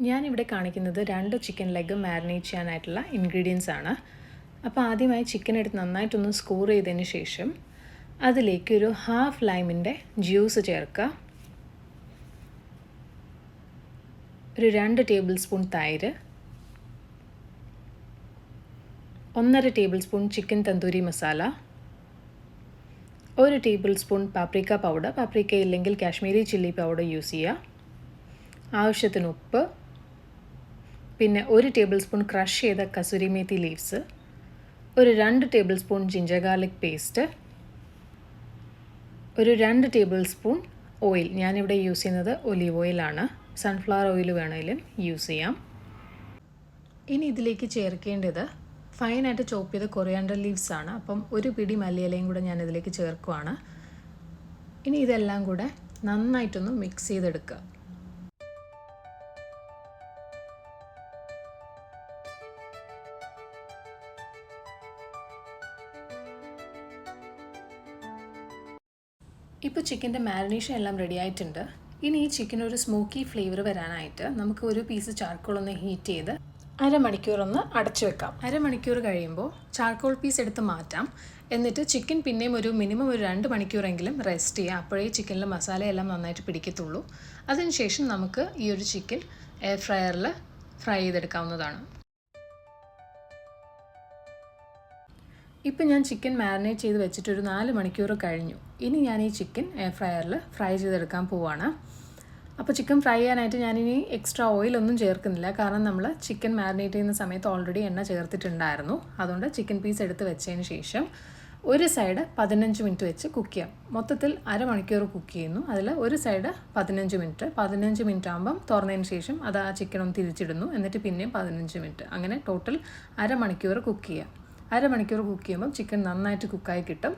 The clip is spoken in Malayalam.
ഞാനിവിടെ കാണിക്കുന്നത് 2 ചിക്കൻ ലെഗ് മാരിനേറ്റ് ചെയ്യാനായിട്ടുള്ള ഇൻഗ്രീഡിയൻസ് ആണ്. അപ്പോൾ ആദ്യമായി ചിക്കൻ എടുത്ത് നന്നായിട്ടൊന്ന് സ്കൂർ ചെയ്തതിന് ശേഷം അതിലേക്ക് ഒരു ഹാഫ് ലൈമിൻ്റെ ജ്യൂസ് ചേർക്കുക, ഒരു 2 ടേബിൾ സ്പൂൺ തൈര്, 1.5 table spoon chicken tandoori masala, 1 table spoon paprika powder, paprika ഇല്ലെങ്കിൽ കാശ്മീരി ചില്ലി പൗഡർ യൂസ് ചെയ്യുക, ആവശ്യത്തിന് ഉപ്പ്, പിന്നെ 1 ടേബിൾ സ്പൂൺ ക്രഷ് ചെയ്ത കസൂരി മേത്തി ലീവ്സ്, ഒരു 2 table spoon ginger garlic paste, ഒരു 2 ടേബിൾ സ്പൂൺ ഓയിൽ. ഞാനിവിടെ യൂസ് ചെയ്യുന്നത് ഒലീവ് ഓയിലാണ്, സൺഫ്ലവർ ഓയിൽ വേണമെങ്കിലും യൂസ് ചെയ്യാം. ഇനി ഇതിലേക്ക് ചേർക്കേണ്ടത് ഫൈനായിട്ട് ചോപ്പ് ചെയ്ത കൊറിയാണ്ടർ ലീവ്സ് ആണ്. അപ്പം ഒരു പിടി മല്ലിയിലയും കൂടെ ഞാൻ ഇതിലേക്ക് ചേർക്കുവാണ്. ഇനി ഇതെല്ലാം കൂടെ നന്നായിട്ടൊന്ന് മിക്സ് ചെയ്തെടുക്കുക. ഇപ്പോൾ ചിക്കൻ്റെ മാരിനേഷൻ എല്ലാം റെഡി ആയിട്ടുണ്ട്. ഇനി ഈ ചിക്കൻ ഒരു സ്മോക്കി ഫ്ലേവർ വരാനായിട്ട് നമുക്ക് ഒരു പീസ് ചാർക്കോൾ ഒന്ന് ഹീറ്റ് ചെയ്ത് അരമണിക്കൂർ ഒന്ന് അടച്ചു വെക്കാം. അരമണിക്കൂർ കഴിയുമ്പോൾ ചാർക്കോൾ പീസ് എടുത്ത് മാറ്റാം. എന്നിട്ട് ചിക്കൻ പിന്നെയും ഒരു മിനിമം ഒരു 2 മണിക്കൂറെങ്കിലും റെസ്റ്റ് ചെയ്യാം. അപ്പോഴേ ചിക്കനിൽ മസാലയെല്ലാം നന്നായിട്ട് പിടിക്കത്തുള്ളൂ. അതിനുശേഷം നമുക്ക് ഈ ഒരു ചിക്കൻ എയർ ഫ്രയറിൽ ഫ്രൈ ചെയ്തെടുക്കാവുന്നതാണ്. ഇപ്പം ഞാൻ ചിക്കൻ മാരിനേറ്റ് ചെയ്ത് വെച്ചിട്ടൊരു 4 മണിക്കൂർ കഴിഞ്ഞു. ഇനി ഞാൻ ഈ ചിക്കൻ എയർ ഫ്രയറിൽ ഫ്രൈ ചെയ്തെടുക്കാൻ പോവാണ്. അപ്പോൾ ചിക്കൻ ഫ്രൈ ചെയ്യാനായിട്ട് ഞാനിനി എക്സ്ട്രാ ഓയിലൊന്നും ചേർക്കുന്നില്ല. കാരണം നമ്മൾ ചിക്കൻ മാരിനേറ്റ് ചെയ്യുന്ന സമയത്ത് ഓൾറെഡി എണ്ണ ചേർത്തിട്ടുണ്ടായിരുന്നു. അതുകൊണ്ട് ചിക്കൻ പീസ് എടുത്ത് വെച്ചതിന് ശേഷം ഒരു സൈഡ് 15 മിനിറ്റ് വെച്ച് കുക്ക് ചെയ്യാം. മൊത്തത്തിൽ അരമണിക്കൂർ കുക്ക് ചെയ്യുന്നു. അതിൽ ഒരു സൈഡ് 15 മിനിറ്റ് ആകുമ്പം തുറന്നതിന് ശേഷം അത് ആ ചിക്കൻ ഒന്ന് തിരിച്ചിടുന്നു. എന്നിട്ട് പിന്നെയും 15 മിനിറ്റ്, അങ്ങനെ ടോട്ടൽ അരമണിക്കൂർ കുക്ക് ചെയ്യാം. അരമണിക്കൂർ കുക്ക് ചെയ്യുമ്പം ചിക്കൻ നന്നായിട്ട് കുക്കായി കിട്ടും.